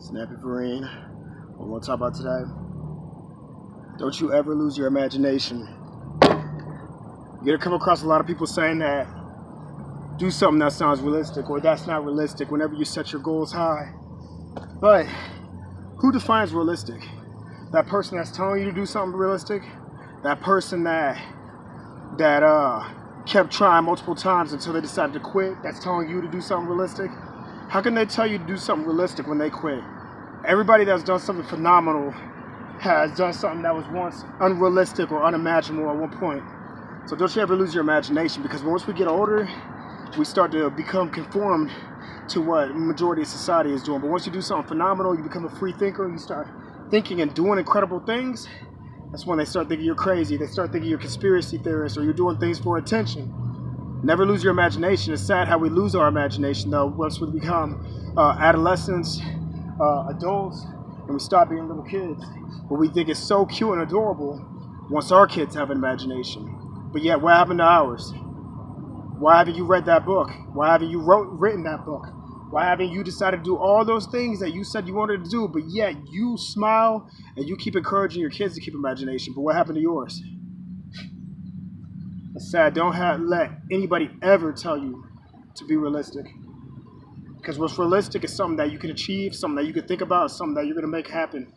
Snappy Vereen. What we want to talk about today? Don't you ever lose your imagination. You're going to come across a lot of people saying that do something that sounds realistic or that's not realistic whenever you set your goals high. But who defines realistic? That person that's telling you to do something realistic? That person that kept trying multiple times until they decided to quit, that's telling you to do something realistic? How can they tell you to do something realistic when they quit? Everybody that's done something phenomenal has done something that was once unrealistic or unimaginable at one point. So don't you ever lose your imagination, because once we get older, we start to become conformed to what the majority of society is doing. But once you do something phenomenal, you become a free thinker, you start thinking and doing incredible things, that's when they start thinking you're crazy. They start thinking you're a conspiracy theorist or you're doing things for attention. Never lose your imagination. It's sad how we lose our imagination, though, once we become adolescents, adults, and we stop being little kids. But we think it's so cute and adorable once our kids have an imagination. But yet, what happened to ours? Why haven't you read that book? Why haven't you written that book? Why haven't you decided to do all those things that you said you wanted to do, but yet you smile and you keep encouraging your kids to keep imagination? But what happened to yours? It's sad. Don't let anybody ever tell you to be realistic. Because what's realistic is something that you can achieve, something that you can think about, something that you're going to make happen.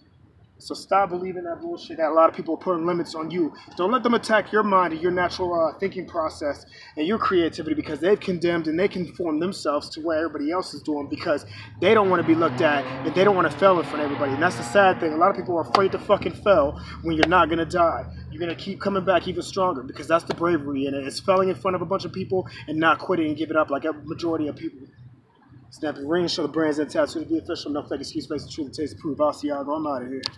So stop believing that bullshit that a lot of people are putting limits on you. Don't let them attack your mind and your natural thinking process and your creativity, because they've condemned and they conform themselves to what everybody else is doing because they don't want to be looked at and they don't want to fail in front of everybody. And that's the sad thing. A lot of people are afraid to fucking fail when you're not going to die. You're going to keep coming back even stronger, because that's the bravery in it. It's failing in front of a bunch of people and not quitting and giving up like a majority of people. Snappy Ring, show the brands and tattoo to be official. No fake excuse, based on truth, taste, proof. I'll see y'all. I'm out of here.